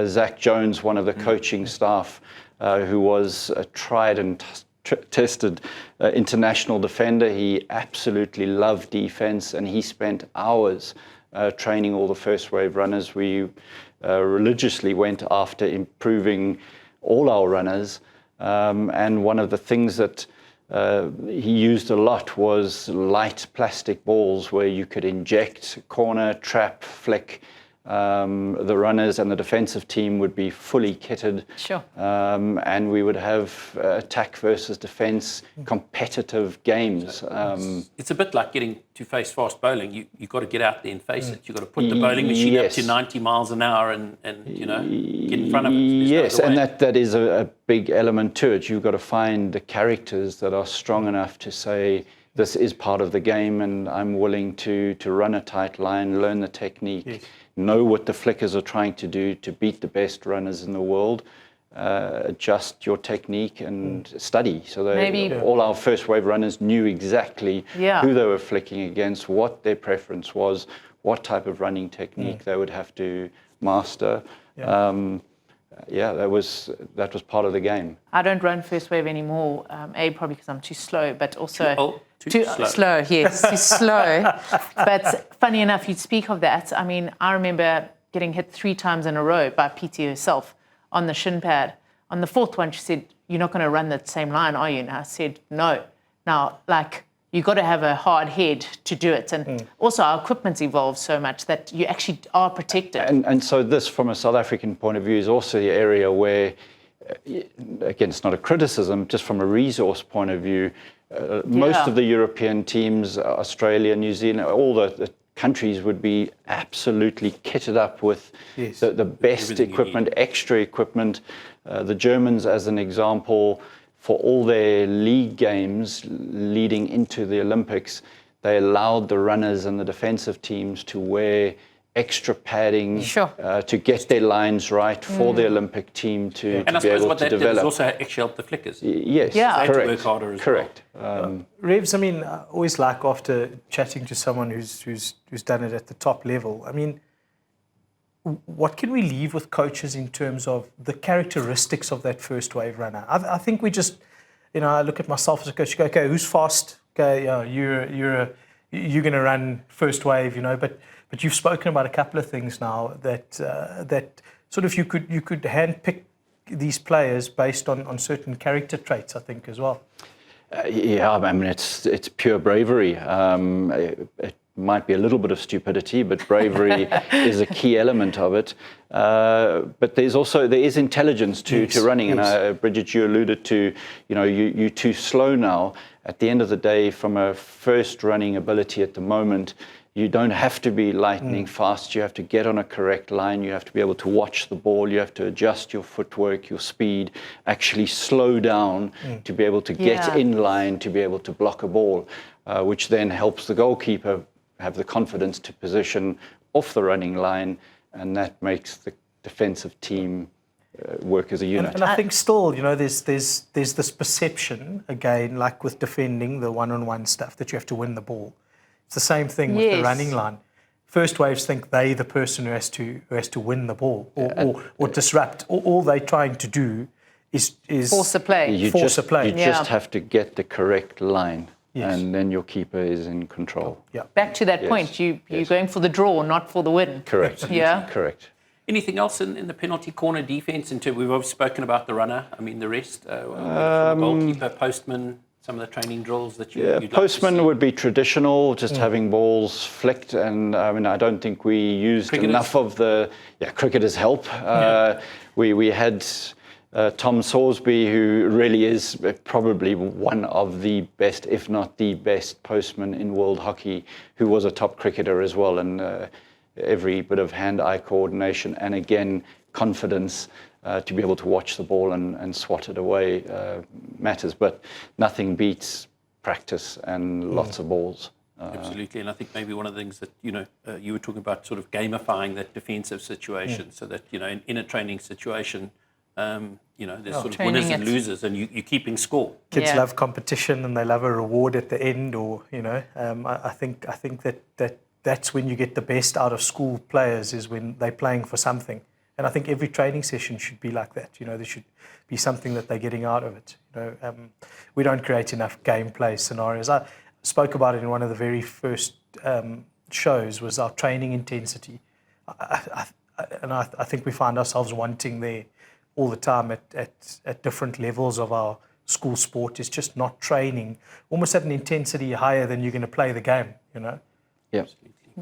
B: Zach Jones, one of the coaching staff, who was a tried and tested international defender. He absolutely loved defense, and he spent hours training all the first wave runners. We religiously went after improving all our runners, and one of the things that he used a lot was light plastic balls where you could inject, corner, trap, flick, The runners and the defensive team would be fully kitted.
C: Sure.
B: And we would have attack versus defense, competitive games.
A: It's a bit like getting to face fast bowling. You've got to get out there and face it. You've got to put the bowling machine up to 90 miles an hour and get in front of it.
B: Yes, and that is a big element to it. You've got to find the characters that are strong enough to say, this is part of the game and I'm willing to run a tight line, learn the technique, know what the flickers are trying to do to beat the best runners in the world, adjust your technique and study. So all our first wave runners knew exactly who they were flicking against, what their preference was, what type of running technique they would have to master. That was part of the game.
C: I don't run first wave anymore. Probably because I'm too slow, but also
A: too
C: slow. Yes, too slow. But funny enough, you'd speak of that. I mean, I remember getting hit 3 times in a row by PT herself on the shin pad. On the 4th one, she said, "You're not going to run that same line, are you?" And I said, "No." Now, you got to have a hard head to do it. And also our equipment's evolved so much that you actually are protected.
B: And so this, from a South African point of view, is also the area where, again, it's not a criticism, just from a resource point of view, most of the European teams, Australia, New Zealand, all the countries would be absolutely kitted up with the best
A: everything
B: equipment, extra equipment. The Germans, as an example, for all their league games leading into the Olympics, they allowed the runners and the defensive teams to wear extra padding to get their lines right for the Olympic team to be able to develop.
A: And also actually helped the flickers.
B: Yes,
A: They had
B: correct.
A: to work harder as
B: Correct.
D: Revs, I mean, I always like after chatting to someone who's done it at the top level, I mean, what can we leave with coaches in terms of the characteristics of that first wave runner? I think we just, I look at myself as a coach, go, okay, who's fast? Okay, you're going to run first wave, but you've spoken about a couple of things now that sort of you could handpick these players based on certain character traits, I think, as well.
B: I mean, it's pure bravery. It might be a little bit of stupidity, but bravery is a key element of it. But there is intelligence to running. And Bridget, you alluded to, you're too slow now. At the end of the day, from a first running ability at the moment, you don't have to be lightning fast. You have to get on a correct line. You have to be able to watch the ball. You have to adjust your footwork, your speed, actually slow down to be able to get in line, to be able to block a ball, which then helps the goalkeeper have the confidence to position off the running line, and that makes the defensive team work as a unit.
D: And I think still, there's this perception, again, like with defending, the one-on-one stuff, that you have to win the ball. It's the same thing with the running line. First waves think they the person who has to win the ball or disrupt. All they're trying to do is
C: force a play.
B: You just have to get the correct line. And then your keeper is in control.
C: Yeah. Back to that point, you're going for the draw, not for the win.
B: Correct. Correct.
A: Anything else in the penalty corner defence? We've always spoken about the runner. I mean, the rest, goalkeeper, postman, some of the training drills that you'd
B: postman
A: like to see.
B: would be traditional, just having balls flicked. And I mean, I don't think we used enough of the cricketers' help. We had Tom Sorsby, who really is probably one of the best, if not the best, postman in world hockey, who was a top cricketer as well. And every bit of hand-eye coordination and, again, confidence to be able to watch the ball and swat it away matters. But nothing beats practice and lots of balls.
A: Absolutely, and I think maybe one of the things that you were talking about, sort of gamifying that defensive situation, so that in a training situation, there's sort of winners and losers, and you're keeping score.
D: Kids love competition and they love a reward at the end, or I think that's when you get the best out of school players, is when they're playing for something. And I think every training session should be like that. There should be something that they're getting out of it. We don't create enough gameplay scenarios. I spoke about it in one of the very first shows, was our training intensity. I think we find ourselves wanting there all the time at different levels of our school sport. Is just not training, almost at an intensity higher than you're going to play the game,
B: Yeah.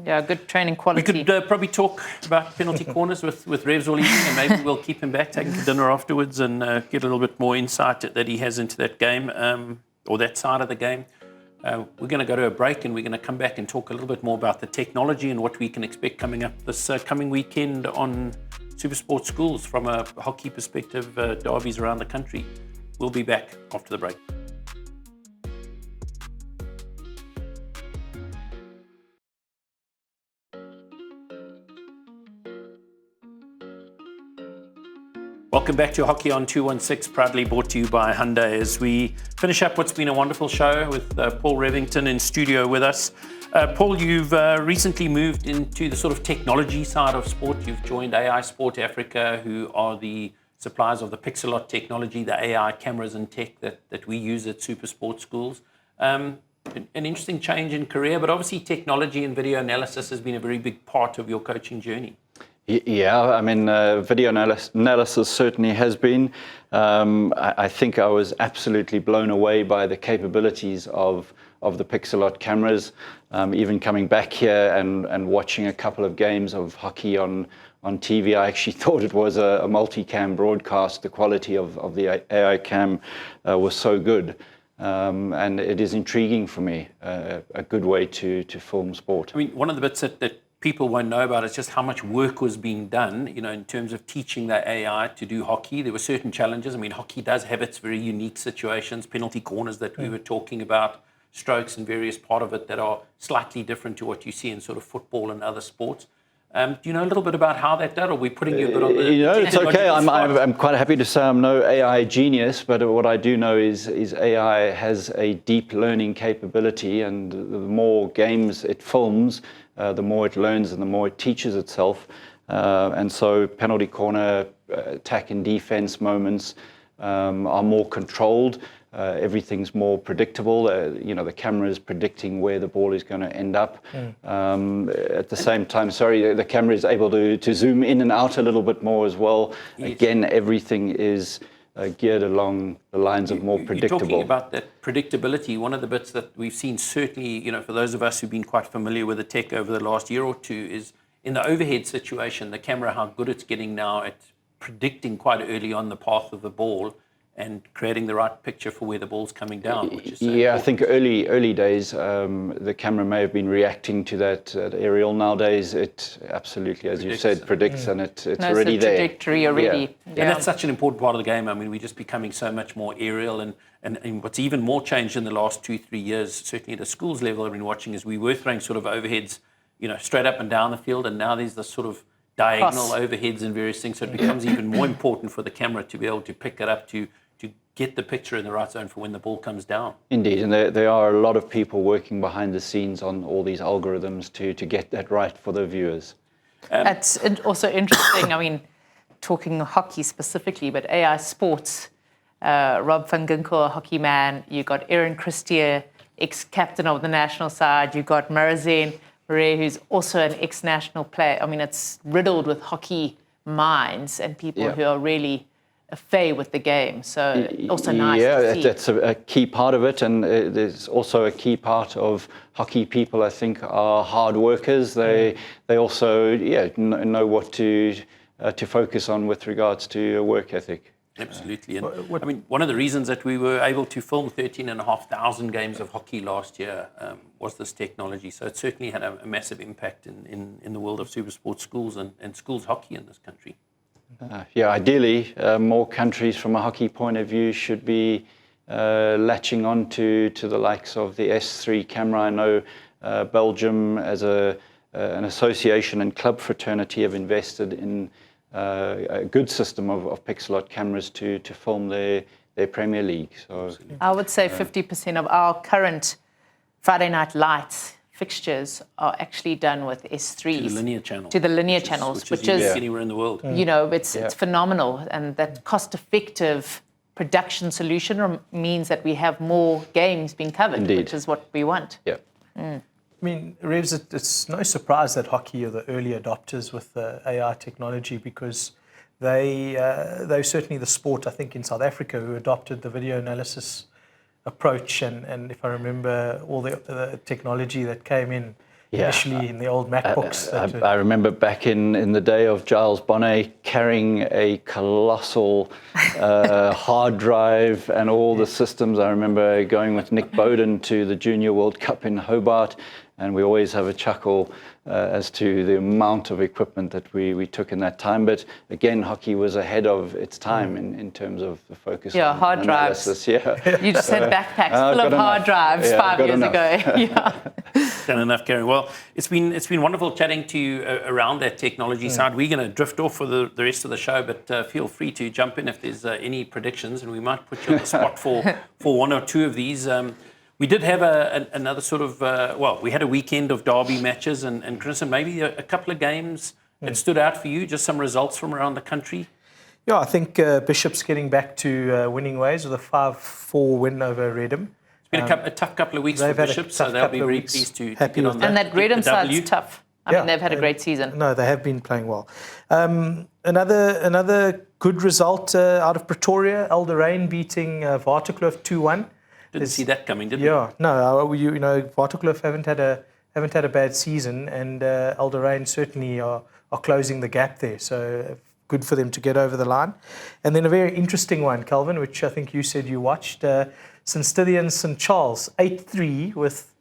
C: Yeah, good training
A: We
C: quality.
A: could probably talk about penalty corners with Revs all evening, and maybe we'll keep him back, take him for dinner afterwards, and get a little bit more insight that he has into that game, or that side of the game. We're going to go to a break, and we're going to come back and talk a little bit more about the technology and what we can expect coming up this coming weekend on SuperSport Schools from a hockey perspective, derbies around the country. We'll be back after the break. Welcome back to Hockey on 216, proudly brought to you by Hyundai, as we finish up what's been a wonderful show with Paul Revington in studio with us. Paul, you've recently moved into the sort of technology side of sport. You've joined AI Sport Africa, who are the suppliers of the Pixelot technology, the AI cameras and tech that we use at SuperSport Schools. An interesting change in career, but obviously technology and video analysis has been a very big part of your coaching journey.
B: Yeah, I mean, video analysis certainly has been. I think I was absolutely blown away by the capabilities of the Pixelot cameras. Even coming back here and watching a couple of games of hockey on TV, I actually thought it was a multicam broadcast. The quality of the AI cam was so good. And it is intriguing for me, a good way to film sport.
A: I mean, one of the bits that people won't know about is just how much work was being done, in terms of teaching the AI to do hockey. There were certain challenges. I mean, hockey does have its very unique situations, penalty corners that we were talking about, strokes and various part of it that are slightly different to what you see in sort of football and other sports. Do you know a little bit about how that did, or are we putting you a bit on the
B: it's okay. I'm quite happy to say I'm no AI genius, but what I do know is AI has a deep learning capability, and the more games it films, the more it learns and the more it teaches itself. And so penalty corner attack and defense moments are more controlled. Everything's more predictable. The camera is predicting where the ball is going to end up. At the same time, the camera is able to zoom in and out a little bit more as well. Yes. Again, everything is geared along the lines of more predictable.
A: You're talking about that predictability. One of the bits that we've seen, certainly, for those of us who've been quite familiar with the tech over the last year or two, is in the overhead situation, the camera, how good it's getting now at predicting quite early on the path of the ball and creating the right picture for where the ball's coming down. Which is
B: important. I think early days, the camera may have been reacting to that aerial. Nowadays, it absolutely, as you said, predicts, and it's already there.
C: Trajectory already.
A: Yeah. And that's such an important part of the game. I mean, we're just becoming so much more aerial, and what's even more changed in the last 2-3 years, certainly at a schools level I've been watching, is we were throwing sort of overheads, straight up and down the field, and now there's this sort of diagonal overheads and various things. So it becomes even more important for the camera to be able to pick it up, to get the picture in the right zone for when the ball comes down.
B: Indeed, and there are a lot of people working behind the scenes on all these algorithms to get that right for the viewers.
C: It's also interesting, I mean, talking hockey specifically, but AI Sports, Rob van Ginkel, a hockey man, you got Aaron Christier, ex-captain of the national side, you got Marazen Marais, who's also an ex-national player. I mean, it's riddled with hockey minds and people who are really affair with the game, so also nice to see.
B: That's a key part of it, and there's also a key part of hockey people, I think, are hard workers. They also know what to focus on with regards to work ethic.
A: Absolutely. And I mean, one of the reasons that we were able to film 13,500 games of hockey last year was this technology. So it certainly had a massive impact in the world of SuperSport Schools and schools hockey in this country.
B: Ideally, more countries from a hockey point of view should be latching on to the likes of the S3 camera. I know Belgium, as an association and club fraternity, have invested in a good system of Pixelot cameras to film their Premier League. So
C: I would say 50% of our current Friday Night Lights fixtures are actually done with S3s.
A: To the linear channel.
C: To the linear channels,
A: which is anywhere in the world.
C: It's phenomenal. And that cost-effective production solution means that we have more games being covered,
B: Indeed.
C: Which is what we want.
B: Yeah.
D: I mean, Revs, it's no surprise that hockey are the early adopters with the AI technology, because they're certainly the sport, I think, in South Africa who adopted the video analysis approach, and if I remember all the technology that came in initially in the old MacBooks.
B: I remember back in the day of Giles Bonnet carrying a colossal hard drive and all the systems. I remember going with Nick Bowden to the Junior World Cup in Hobart, and we always have a chuckle as to the amount of equipment that we took in that time. But again, hockey was ahead of its time in terms of the focus on
C: hard
B: analysis.
C: drives.
B: Yeah.
C: You just had backpacks full of hard drives 5 years ago. Yeah.
A: Done enough, Gary. Well, it's been wonderful chatting to you around that technology side. We're going to drift off for the rest of the show, but feel free to jump in if there's any predictions, and we might put you on the spot for one or two of these. We did have another sort of, we had a weekend of derby matches, and Chris, maybe a couple of games that stood out for you, just some results from around the country.
D: Yeah, I think Bishop's getting back to winning ways with a 5-4 win over Redham.
A: It's been a tough couple of weeks for Bishop, so they'll be very pleased to get on that.
C: And that Redham side's tough. I mean, they've had a great season.
D: No, they have been playing well. Another good result out of Pretoria, Elderain beating Waterkloof 2-1.
A: Didn't see that coming, did we?
D: Yeah, no, Waterkloof haven't had a bad season, and Elderain certainly are closing the gap there. So good for them to get over the line. And then a very interesting one, Calvin, which I think you said you watched, St. Stithians St. Charles 8-3 with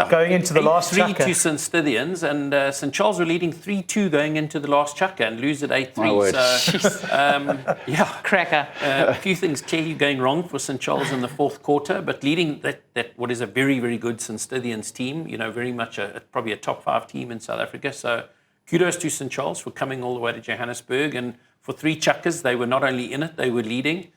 D: going into the last chukker.
A: 3 to St. Stithians, and St. Charles were leading 3-2 going into the last chukker and lose at 8-3. So,
C: Cracker.
A: A few things clearly going wrong for St. Charles in the fourth quarter, but leading that what is a very, very good St. Stithians team, very much probably a top 5 team in South Africa. So kudos to St. Charles for coming all the way to Johannesburg, and for 3 chukkers, they were not only in it, they were leading.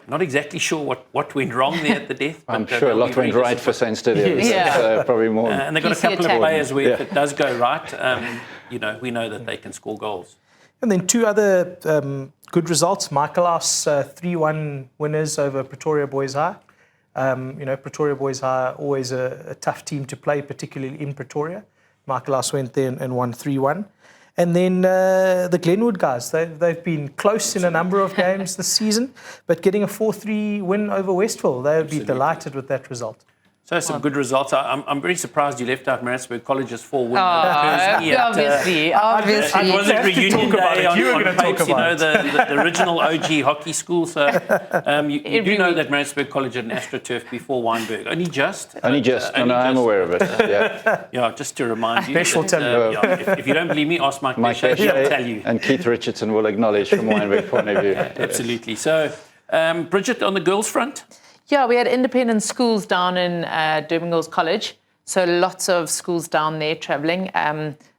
A: Not exactly sure what went wrong there at the death. But
B: I'm sure a lot went right for St. Stithians. Probably more.
A: And they've got a couple of players where if it does go right, we know that they can score goals.
D: And then 2 other good results. Michaelas 3-1 winners over Pretoria Boys High. Pretoria Boys High always a tough team to play, particularly in Pretoria. Michaelas went there and won 3-1. And then the Glenwood guys, they've been close in a number of games this season, but getting a 4-3 win over Westville, they would be delighted with that result.
A: So some good results. I'm very surprised you left out Maritzburg College's 4 win.
C: Obviously.
A: It was a reunion day on Papes, the original OG hockey school. So you do know that Maritzburg College had an AstroTurf before Wynberg. Only just.
B: I'm aware of it.
A: Just to remind you.
D: Pesh will tell you.
A: If you don't believe me, ask Mike Pesh. He'll tell you.
B: And Keith Richardson will acknowledge from Wynberg point of view.
A: Absolutely. So, Bridget, on the girls' front?
C: Yeah, we had independent schools down in Durban Girls College. So lots of schools down there travelling.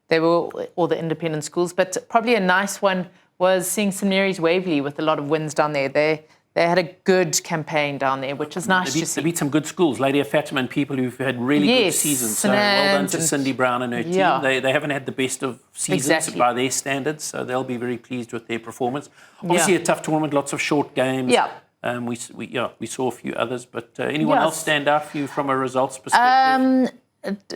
C: They were all the independent schools. But probably a nice one was seeing St. Mary's Waverley with a lot of wins down there. They had a good campaign down there, which is nice to see.
A: They beat some good schools, Lady of Fatima and people who've had really good seasons. So well done to Cindy Brown and her team. They haven't had the best of seasons by their standards, so they'll be very pleased with their performance. Obviously a tough tournament, lots of short games.
C: Yeah.
A: We saw a few others, but anyone else stand out for you from a results perspective?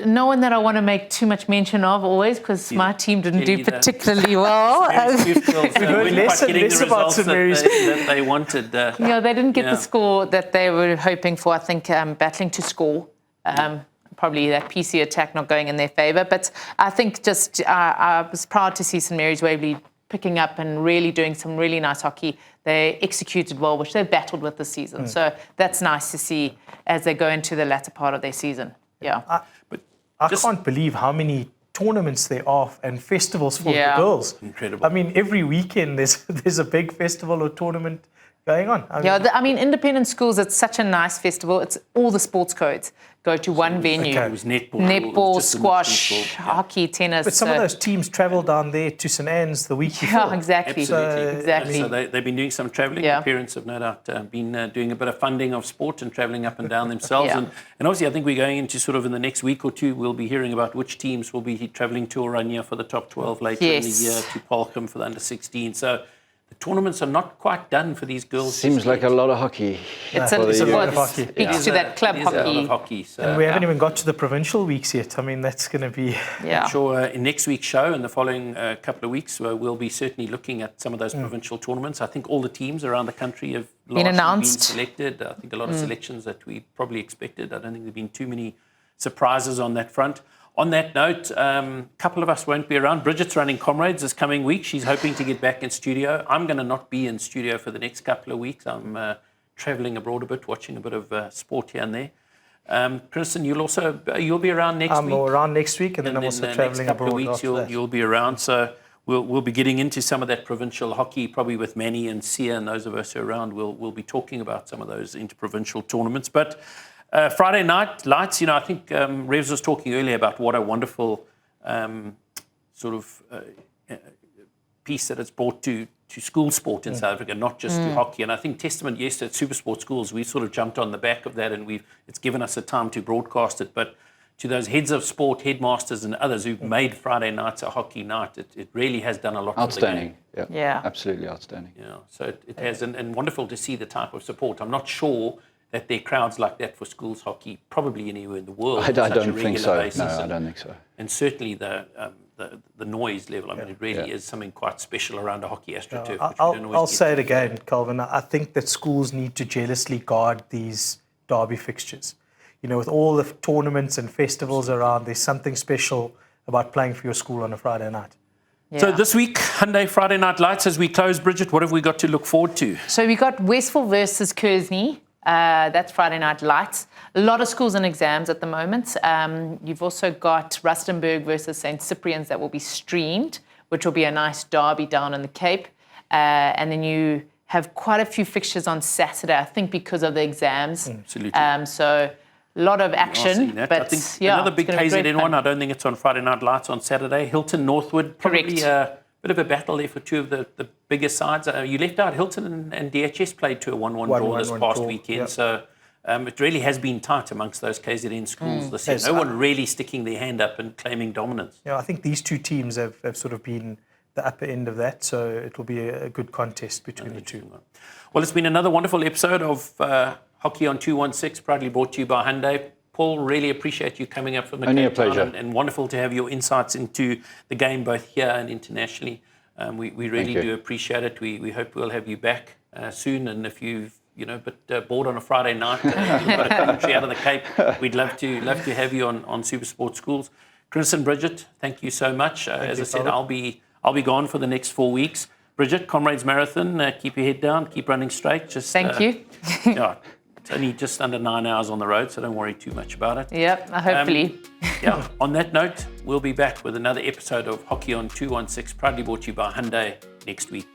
C: No one that I want to make too much mention of always, because my team didn't do particularly well.
A: We've heard less about St. Mary's that they wanted.
C: They didn't get the score that they were hoping for. I think battling to score. Probably that PC attack not going in their favour. But I think just I was proud to see St. Mary's Waverley picking up and really doing some really nice hockey. They executed well, which they've battled with this season. So that's nice to see as they go into the latter part of their season. Yeah.
D: I can't believe how many tournaments there are and festivals for the girls.
A: Incredible.
D: I mean, every weekend there's a big festival or tournament going on.
C: I mean, independent schools, it's such a nice festival. It's all the sports codes go to one venue.
A: It was
C: netball, squash, hockey, tennis.
D: But some of those teams travel down there to St. Anne's the week before.
C: Yeah, exactly.
A: Exactly. So they've been doing some travelling. The parents have no doubt been doing a bit of funding of sport and travelling up and down themselves. And obviously, I think we're going into sort of in the next week or two, we'll be hearing about which teams will be travelling to Orania for the top 12 later in the year, to Polcom for the under 16. So the tournaments are not quite done for these girls.
B: Seems like a lot of hockey.
C: It's a lot of hockey. Speaks to that club hockey.
A: A lot of hockey. So,
D: and we haven't even got to the provincial weeks yet. I mean, that's going to be...
A: I'm sure in next week's show and the following couple of weeks, we'll be certainly looking at some of those provincial tournaments. I think all the teams around the country have been announced. Been selected. I think a lot of selections that we probably expected. I don't think there have been too many surprises on that front. On that note, a couple of us won't be around. Bridget's running Comrades this coming week. She's hoping to get back in studio. I'm going to not be in studio for the next couple of weeks. I'm traveling abroad a bit, watching a bit of sport here and there. Kristen, you'll be around next week.
D: I'm around next week, and then I'm also traveling abroad.
A: The next couple of weeks you'll be around. So we'll be getting into some of that provincial hockey, probably with Manny and Sia and those of us who are around. We'll be talking about some of those interprovincial tournaments. But Friday night lights, I think Revs was talking earlier about what a wonderful piece that it's brought to school sport in South Africa, not just to hockey. And I think testament yesterday at SuperSport schools, we sort of jumped on the back of that, and it's given us a time to broadcast it. But to those heads of sport, headmasters and others who've made Friday nights a hockey night, it really has done a lot for the game.
B: Outstanding.
C: Yeah.
B: Absolutely outstanding.
A: Yeah, so it has, and wonderful to see the type of support. I'm not sure that there are crowds like that for schools hockey probably anywhere in the world.
B: I don't think so.
A: Basis.
B: No, I don't think so.
A: And certainly the noise level. I mean, it really is something quite special around a hockey AstroTurf.
D: I'll say it again, Calvin. I think that schools need to jealously guard these derby fixtures. With all the tournaments and festivals around, there's something special about playing for your school on a Friday night.
C: Yeah.
A: So this week, Hyundai Friday Night Lights, as we close, Bridget, what have we got to look forward to?
C: So we got Westville versus Kearsney. That's Friday Night Lights. A lot of schools and exams at the moment. You've also got Rustenburg versus St. Cyprian's that will be streamed, which will be a nice derby down in the Cape. And then you have quite a few fixtures on Saturday, I think, because of the exams.
A: Absolutely.
C: So a lot of action. But
A: I think another big KZN one, I don't think it's on Friday Night Lights on Saturday. Hilton Northwood, probably a bit of a battle there for two of the bigger sides. You left out Hilton and DHS played to a 1-1 draw this past weekend. Yep. So it really has been tight amongst those KZN schools this year. No one really sticking their hand up and claiming dominance.
D: I think these two teams have sort of been the upper end of that, so it will be a good contest between the two.
A: Well, it's been another wonderful episode of Hockey on 216, proudly brought to you by Hyundai. Paul, really appreciate you coming up from the
B: Only
A: Cape
B: a pleasure.
A: Town and wonderful to have your insights into the game both here and internationally. We really do appreciate it. We hope we'll have you back soon, and if you've a bit bored on a Friday night, you've got a commentary out of the Cape, we'd love to have you on SuperSport Schools. Chris and Bridget, thank you so much. As I said, I'll be gone for the next 4 weeks. Bridget, Comrades Marathon, keep your head down, keep running straight.
C: Thank you.
A: It's only just under 9 hours on the road, so don't worry too much about it.
C: Yep, hopefully.
A: On that note, we'll be back with another episode of Hockey on 216, proudly brought to you by Hyundai next week.